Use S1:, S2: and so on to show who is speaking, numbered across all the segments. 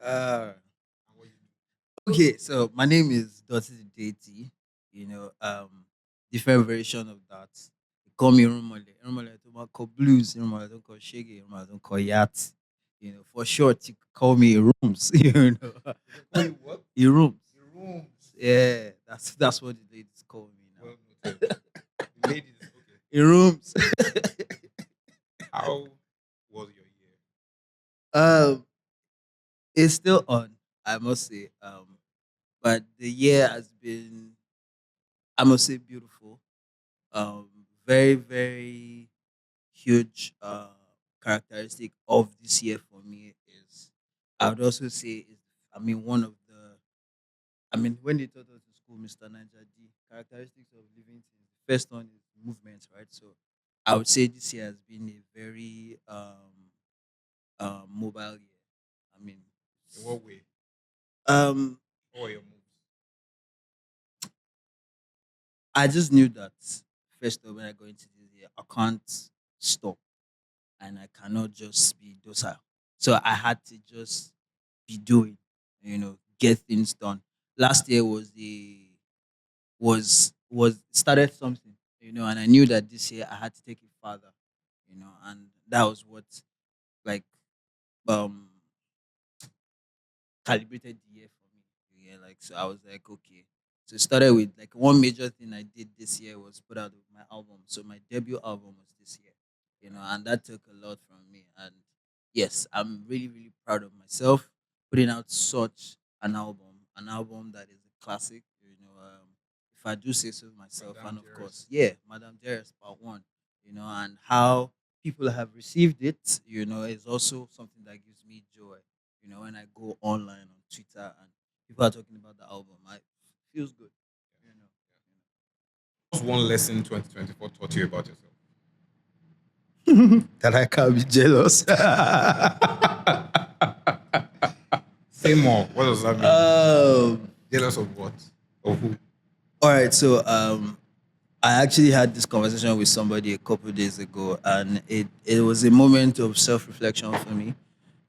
S1: Uh,
S2: And what you
S1: okay, so my name is DOTTi the Deity. You know, different version of that. They call me Rumole. Rumole don't call blues. Rumole don't call shaggy. Rumole don't call yacht. You know, for short, you could call me Rooms. You know,
S2: do? They call you what?
S1: Rooms.
S2: The rooms.
S1: Yeah, that's what the ladies call me now.
S2: Well noted. The ladies. Okay.
S1: Rooms.
S2: How was your year?
S1: um, it's still on. I must say. But the year has been, I must say, beautiful. Um, very, very huge characteristic of this year for me is, I would also say, is, I mean, one of the, I mean, when they taught us in school, Mr. Niger D, characteristics of living things, the first one is movement, right? So I would say this year has been a very mobile year. I mean,
S2: In what way?
S1: um,
S2: What were your moves?
S1: I just knew that first of all, when I go into this year, I can't stop and I cannot just be docile. So I had to just be doing, get things done. Last year was started something, and I knew that this year I had to take it further, and that was what like um calibrated the year for me. Yeah, like so I was like, okay. So it started with like one major thing I did this year was put out my album. So my debut album was this year, and that took a lot from me. And yes, I'm really, really proud of myself putting out such an album that is a classic, if I do say so myself,
S2: Madame
S1: and of
S2: Dearest.
S1: course, yeah, Madame Dearest Part One, and how people have received it, is also something that gives me joy, when I go online on Twitter and people are talking about the album, I feels good. You know.
S2: What's one lesson 2024 taught you about yourself?
S1: That I can't be jealous.
S2: Say more. What does that mean? Jealous of what? Of who?
S1: All right, so I actually had this conversation with somebody a couple days ago, and it was a moment of self reflection for me.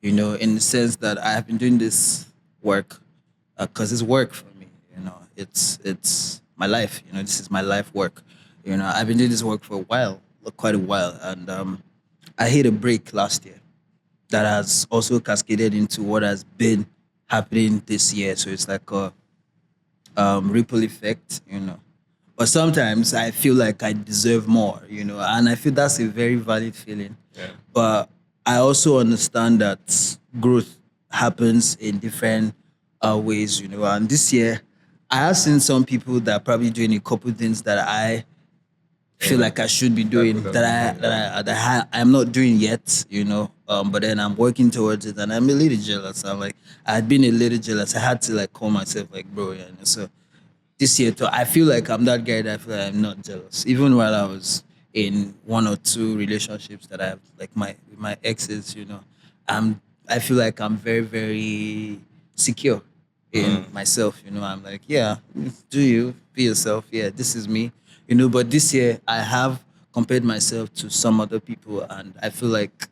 S1: In the sense that I have been doing this work because it's work for me. It's my life. This is my life work. I've been doing this work for a while, quite a while, and I hit a break last year that has also cascaded into what has been happening this year. So it's like a ripple effect. But sometimes I feel like I deserve more, and I feel that's a very valid feeling.
S2: Yeah.
S1: But I also understand that growth happens in different ways. And this year, I have seen some people that are probably doing a couple things that I feel like I should be
S2: That
S1: doing
S2: could have
S1: that
S2: been
S1: I
S2: me.
S1: that I that I'm not doing yet. But then I'm working towards it, and I'm a little jealous. I had been a little jealous. I had to like call myself like, bro, so this year too, I feel like I'm that guy that I feel like I'm not jealous. Even while I was in one or two relationships that I have, like my exes, I feel like I'm very, very secure in myself. I'm like, yeah, do you be yourself? Yeah, this is me. But this year I have compared myself to some other people, and I feel like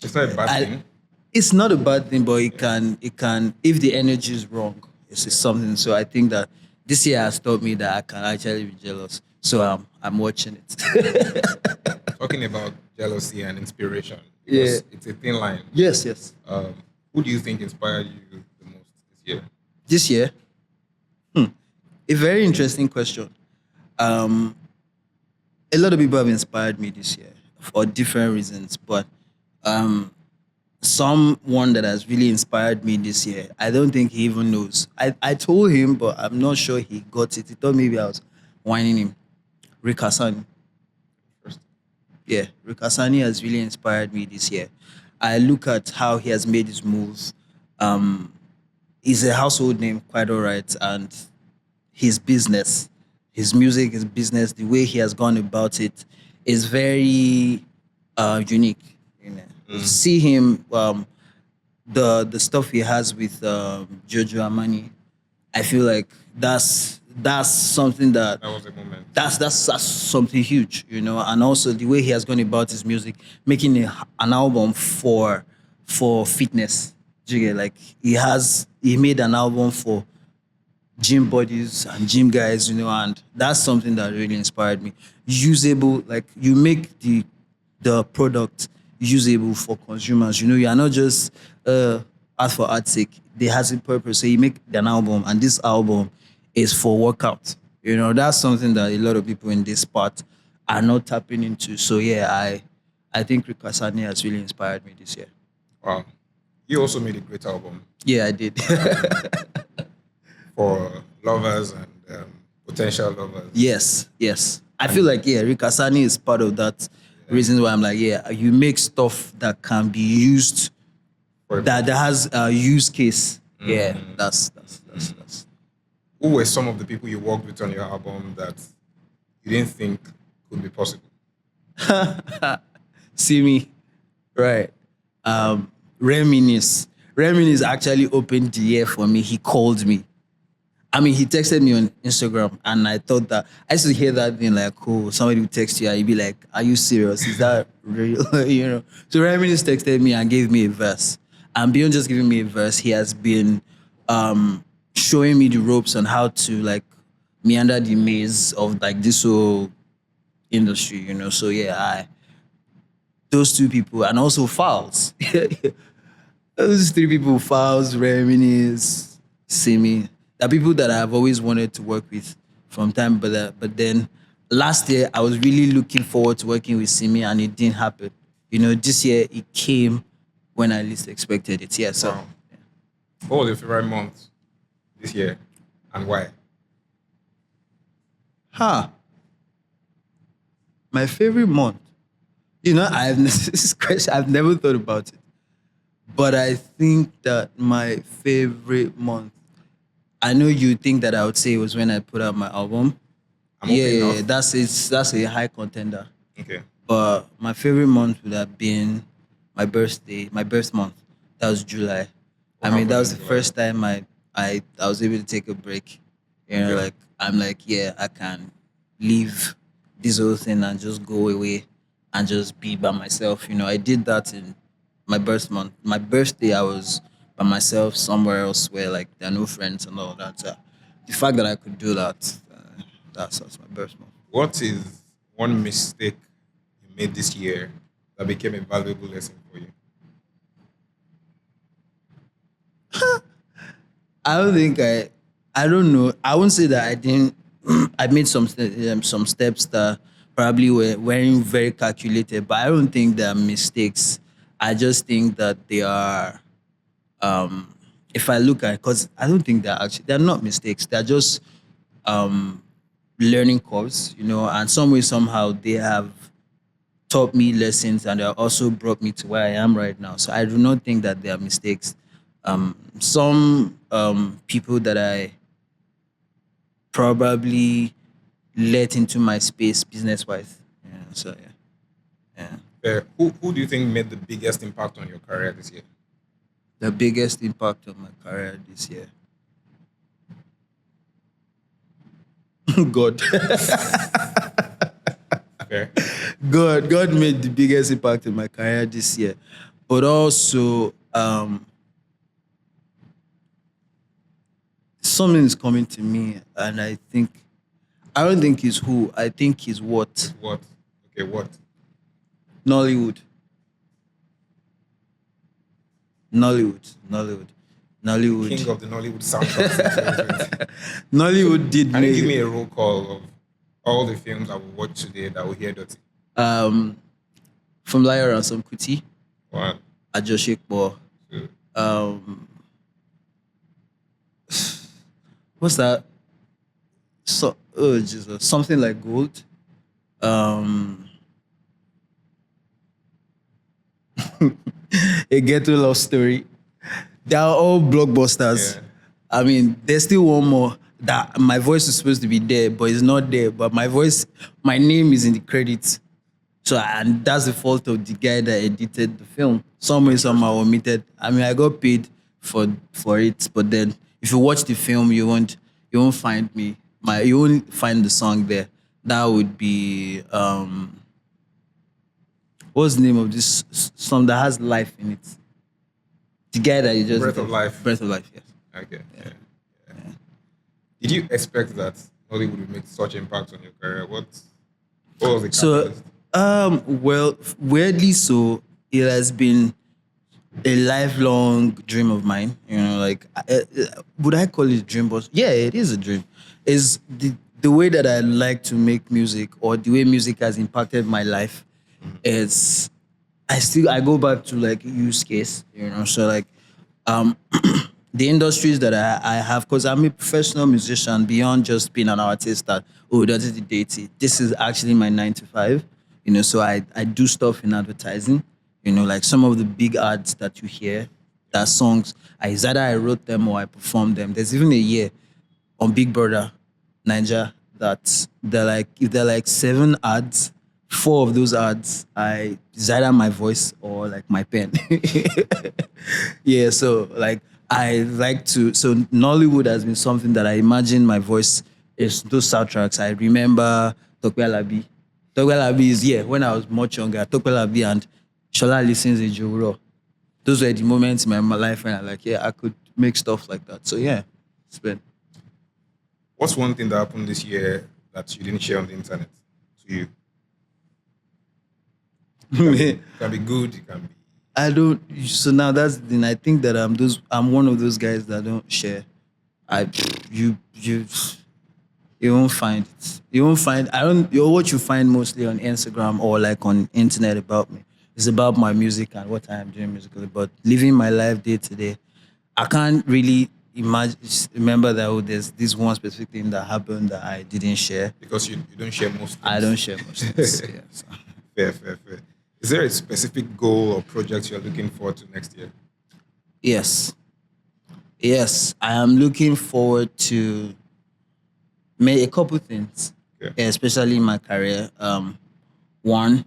S2: It's not a bad
S1: I
S2: thing.
S1: it's not a bad thing, but it
S2: Yeah.
S1: can if the energy is wrong, it's
S2: Yeah.
S1: something. So I think that this year has taught me that I can actually be jealous. So I'm watching it.
S2: Talking about jealousy and inspiration,
S1: Yeah.
S2: because it's a thin line.
S1: Yes, yes.
S2: Who do you think inspired you the most this year?
S1: This year, a very interesting question. Um, a lot of people have inspired me this year for different reasons, but someone that has really inspired me this year, I don't think he even knows. I told him, but I'm not sure he got it. He thought maybe I was whining him. Rick Hassan.
S2: First,
S1: Yeah, Rick Hassani has really inspired me this year. I look at how he has made his moves. Um, he's a household name, quite all right, and his business, his music, his business, the way he has gone about it is very unique. See him, the stuff he has with Jojo Amani. I feel like that's something that
S2: that was a moment.
S1: that's something huge. And also the way he has gone about his music, making an album for fitness. Do you get, like, he made an album for gym bodies and gym guys, and that's something that really inspired me. Usable, like, you make the product usable for consumers. You are not just art for art's sake. They has a purpose. So you make an album, and this album is for workout. That's something that a lot of people in this part are not tapping into. So yeah, I think Rikasani has really inspired me this year.
S2: Wow. You also made a great album
S1: Yeah, I did.
S2: for lovers and potential lovers.
S1: Yes. I feel like, yeah, Rikasani is part of that reason why I'm like, yeah, you make stuff that can be used,
S2: For
S1: that has a use case. Yeah, that's.
S2: Who were some of the people you worked with on your album that you didn't think could be possible?
S1: Simi, right. Reminis actually opened the year for me. He called me. I mean, he texted me on Instagram, and I thought that I used to hear that thing like, "Oh, somebody would text you, and you'd be like, are you serious? Is that real?" So Reminis texted me and gave me a verse, and beyond just giving me a verse, he has been showing me the ropes on how to, like, meander the maze of, like, this whole industry. So yeah, those two people, and also Fowls. Those three people, Fowls, Reminis, Simi, the people that I've always wanted to work with from time, but then last year I was really looking forward to working with Simi, and it didn't happen. This year it came when I least expected it. Yeah, so
S2: Wow. What was your favorite month this year and why?
S1: My favorite month. I've this question I've never thought about it, but I think that my favorite month. I know you think that I would say it was when I put out my album.
S2: I'm
S1: Yeah,
S2: okay
S1: yeah,
S2: enough.
S1: yeah, that's a high contender.
S2: Okay.
S1: But my favorite month would have been my birthday, my birth month. That was July.
S2: What
S1: I mean, that
S2: happened
S1: was
S2: in
S1: the
S2: July?
S1: first time I was able to take a break.
S2: Okay.
S1: Like, I'm like, yeah, I can leave this whole thing and just go away and just be by myself. I did that in my birth month. My birthday, I was by myself somewhere else where, like, there are no friends and all that. So the fact that I could do that, that's my birth month.
S2: What is one mistake you made this year that became a valuable lesson for you?
S1: I don't think I don't know. I won't say that I didn't. I made some steps that probably weren't very calculated, but I don't think they're mistakes. I just think that they are. If I look at, because I don't think they're not mistakes. They're just learning curves, and some way somehow they have taught me lessons, and they also brought me to where I am right now. So I do not think that they are mistakes. Some people that I probably let into my space business wise. Yeah, so yeah.
S2: Who do you think made the biggest impact on your career this year?
S1: The biggest impact on my career this year. God.
S2: Okay.
S1: God made the biggest impact in my career this year. But also, something is coming to me, and I don't think it's who, I think it's what.
S2: What? Okay, what?
S1: Nollywood. Nollywood.
S2: King of the Nollywood soundtracks in 2020.
S1: Nollywood did
S2: Can you give
S1: make
S2: me a roll call of all the films I will watch today that will hear DOTTi?
S1: From Liar and Some Kuti,
S2: One,
S1: Ajoshekbo.
S2: two,
S1: What's that? So, oh Jesus, something like gold. A Ghetto Love Story. They are all blockbusters.
S2: Yeah.
S1: I mean, there's still one more that my voice is supposed to be there, but it's not there. But my name is in the credits. So, and that's the fault of the guy that edited the film. Some way, somehow omitted. I mean, I got paid for it, but then if you watch the film, you won't find me. You won't find the song there. That would be what's the name of this song that has life in it? The guy that you just
S2: Breath of Life.
S1: Breath of Life, yes.
S2: Okay. Yeah. Yeah. Did you expect that Nollywood would make such impact on your career? What was the
S1: So,
S2: catalyst?
S1: well, weirdly, so it has been a lifelong dream of mine. You know, like, would I call it a dream? But yeah, it is a dream. Is the way that I like to make music, or the way music has impacted my life. It's I go back to like use case. You know, so like, um, the industries that I have, because I'm a professional musician beyond just being an artist that, oh, DOTTi the Deity. This is actually my 9 to 5. You know, so I do stuff in advertising. You know, like some of the big ads that you hear, that songs, it's either I wrote them or I performed them. There's even a year on Big Brother, Niger, that if they're like 7 ads, 4 of those ads, it's either my voice or like my pen. Yeah, so like I like to. So Nollywood has been something that I imagine my voice is those soundtracks. I remember Tokwe Alabi. Tokwe Alabi is when I was much younger. Tokwe Alabi and Shola listens in Juro. Those were the moments in my life when I like, I could make stuff like that. So yeah, it's been.
S2: What's one thing that happened this year that you didn't share on the internet to you? It can be good, it can be.
S1: I don't. So now that's the thing. I think that I'm one of those guys that don't share. I you you won't find it. You won't find. I don't. What you find mostly on Instagram or like on internet about me is about my music and what I am doing musically. But living my life day to day, I can't really remember that there's this one specific thing that happened that I didn't share.
S2: Because you don't share most things.
S1: I don't share most things. Yeah, so.
S2: Fair. Is there a specific goal or project you're looking forward to next year?
S1: Yes. Yes, I am looking forward to a couple things, especially in my career. One,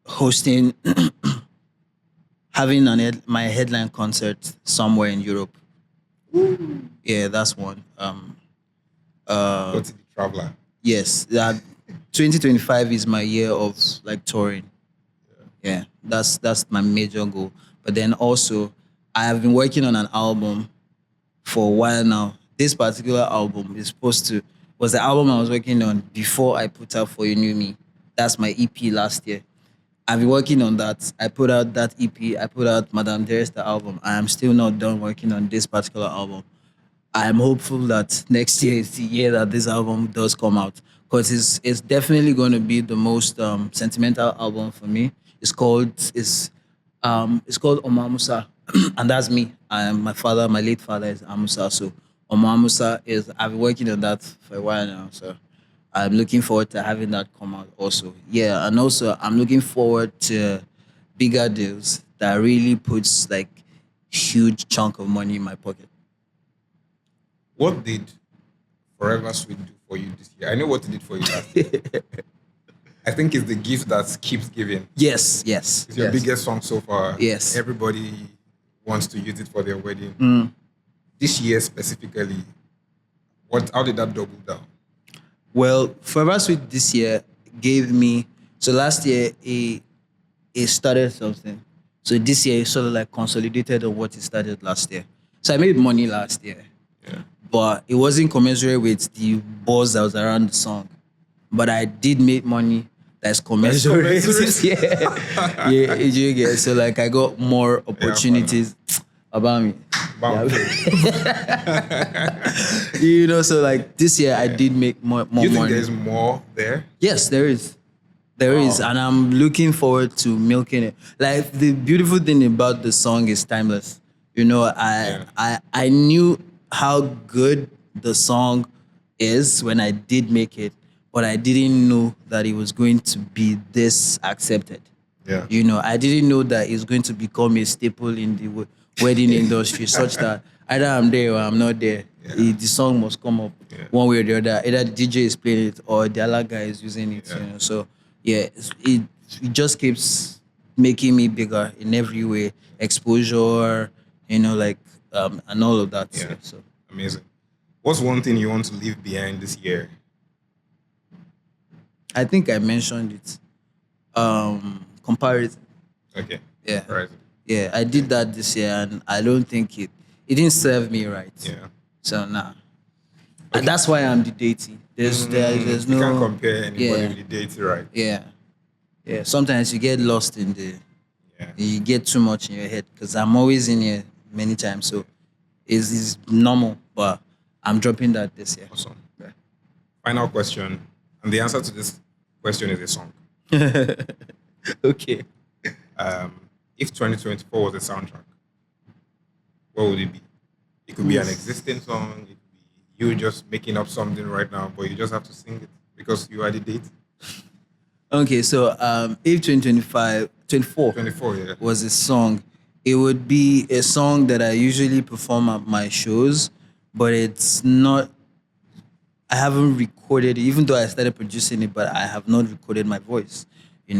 S1: hosting, having my headline concert somewhere in Europe. Yeah, that's one.
S2: Go to the traveler.
S1: Yes, that 2025 is my year of like touring. Yeah, that's my major goal. But then also, I have been working on an album for a while now. This particular album was the album I was working on before I put out For You Knew Me. That's my EP last year. I've been working on that. I put out that EP. I put out Madame Dearest the album. I am still not done working on this particular album. I am hopeful that next year is the year that this album does come out, because it's definitely going to be the most sentimental album for me. It's called Omamusa, and that's me. My late father is Amusa, so Omamusa is. I've been working on that for a while now, so I'm looking forward to having that come out also. Yeah, and also I'm looking forward to bigger deals that really puts like huge chunk of money in my pocket.
S2: What did Forever Sweet do for you this year? I know what it did for you last year. I think it's the gift that keeps giving.
S1: Yes.
S2: It's your biggest song so far.
S1: Yes.
S2: Everybody wants to use it for their wedding. This year specifically, how did that double down?
S1: Well, Forever Sweet this year gave me. So last year it started something. So this year it sort of like consolidated on what it started last year. So I made money last year.
S2: Yeah.
S1: But it wasn't commensurate with the buzz that was around the song. But I did make money that's commensurate. Yeah, you get. So like I got more opportunities about me. You know, so like this year I did make more
S2: Do you think
S1: money.
S2: there's more there?
S1: Yes, there is. There is, and I'm looking forward to milking it. Like the beautiful thing about the song is timeless. You know, I knew how good the song is when I did make it, but I didn't know that it was going to be this accepted.
S2: Yeah.
S1: You know, I didn't know that it's going to become a staple in the wedding industry, such that either I'm there or I'm not there. The song must come up one way or the other. Either the DJ is playing it or the other guy is using it. You know, so yeah, it just keeps making me bigger in every way, exposure, you know, like and all of that.
S2: Yeah.
S1: So
S2: Amazing. What's one thing you want to leave behind this year?
S1: I think I mentioned it. Comparison.
S2: Okay.
S1: Yeah.
S2: Right.
S1: Yeah, I did that this year, and I don't think it didn't serve me right.
S2: Yeah.
S1: So nah, and
S2: Okay.
S1: that's why I'm the deity. There's
S2: You can't
S1: no
S2: compare anybody
S1: yeah
S2: with the deity, right?
S1: yeah yeah. Sometimes you get lost in the
S2: Yeah.
S1: you get too much in your head because I'm always in here many times. So it's normal, but I'm dropping that this year.
S2: Awesome.
S1: Yeah.
S2: Final question, and the answer to this question is a song.
S1: Okay.
S2: If 2024 was a soundtrack, what would it be? It could be an existing song. It could be you just making up something right now, but you just have to sing it because you are the date.
S1: Okay, so if 2025, 24
S2: 24, yeah.
S1: was a song, it would be a song that I usually perform at my shows, but it's not, I haven't recorded it, even though I started producing it, but I have not recorded my voice,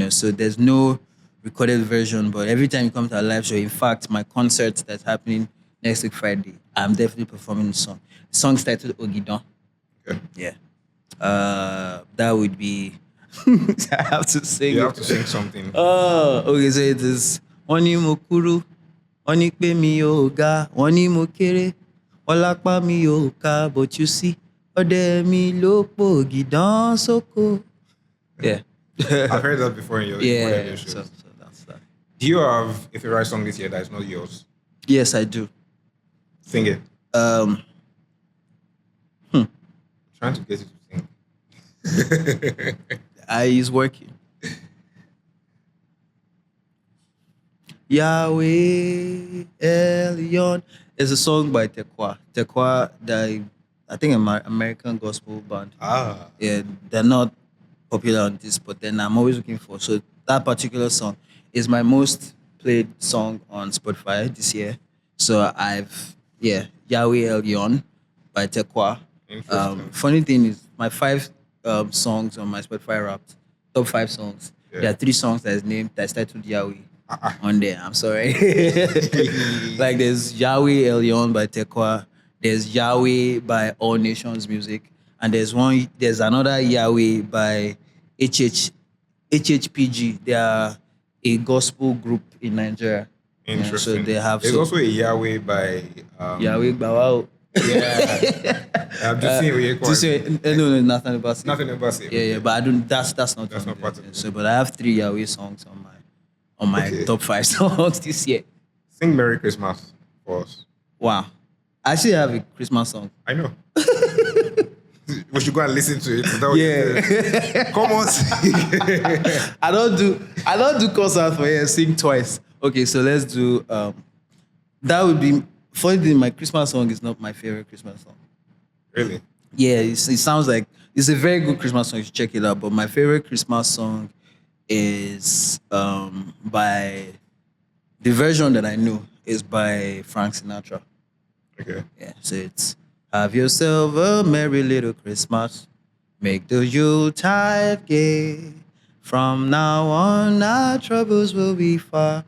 S1: so there's no recorded version, but every time you come to a live show, in fact, my concert that's happening next week, Friday, I'm definitely performing the song. The song's titled Ogidon.
S2: Okay.
S1: Yeah. That would be. I have to sing
S2: You
S1: it.
S2: have to sing something.
S1: Oh, okay. So it is. Wọ́n ní mo kúrú, wọ́n ní pé mi ò ga, wọ́n ní mo kéré, wọ́n lápá mi ò ká, but you see, ọdẹ mi ló pògìdán sóko. Yeah.
S2: I've heard that before in your
S1: Yeah.
S2: shows.
S1: So that's that.
S2: Do you have a favorite song this year that is not yours?
S1: Yes, I do.
S2: Sing it.
S1: Um.
S2: Trying to get you to sing.
S1: He's working. Yahweh Elyon is a song by Tekwa. Tekwa, I think American gospel band.
S2: Ah.
S1: Yeah, they're not popular on this, but then I'm always looking for. So that particular song is my most played song on Spotify this year. So Yahweh Elyon by Tekwa.
S2: Interesting.
S1: Funny thing is, my five songs on my Spotify Wrapped, top five songs.
S2: Yeah.
S1: There are three songs that's titled Yahweh
S2: Uh-uh.
S1: on there. I'm sorry. Like there's Yahweh Elyon by Tekwa, there's Yahweh by All Nations Music, and there's another Yahweh by HHPG. They are a gospel group in Nigeria. Yeah,
S2: Interesting.
S1: so they have
S2: There's also a Yahweh by
S1: Yahweh Bawao.
S2: Yeah. I'm just saying we
S1: No, nothing about it.
S2: nothing about it.
S1: Yeah, but I don't. That's not.
S2: That's
S1: on
S2: not
S1: there.
S2: part of it.
S1: So, but I have three Yahweh songs on my
S2: Okay.
S1: top five songs this year.
S2: Sing Merry Christmas for us.
S1: Wow, I actually have a Christmas song.
S2: I know. We should go and listen to it. Is that what you said? Come on. sing.
S1: I don't do concert for here. Sing twice. Okay, so let's do. That would be funny thing. My Christmas song is not my favorite Christmas song.
S2: Really?
S1: Yeah, it sounds like it's a very good Christmas song. You should check it out. But my favorite Christmas song is by the version that I know is by Frank Sinatra.
S2: Okay.
S1: Yeah, so it's have yourself a merry little Christmas. Make the Yuletide gay. From now on, our troubles will be far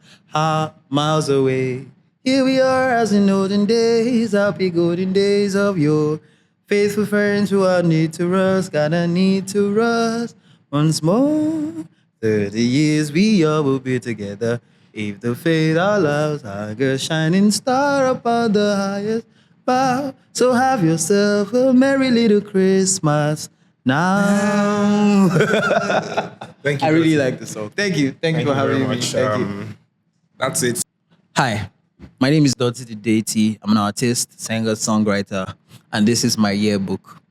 S1: miles away. Here we are as in olden days, happy golden days of yore. Faithful friends who are need to us, gotta need to us once more. 30 years we all will be together. If the fate allows, like a shining star upon the highest bough. So have yourself a merry little Christmas now.
S2: Thank you.
S1: I really
S2: Dotty.
S1: like the song. Thank you. Thank you
S2: Thank
S1: for
S2: you very
S1: having me.
S2: much.
S1: Thank you.
S2: That's it.
S1: Hi, my name is DOTTi the Deity. I'm an artist, singer, songwriter, and this is my yearbook.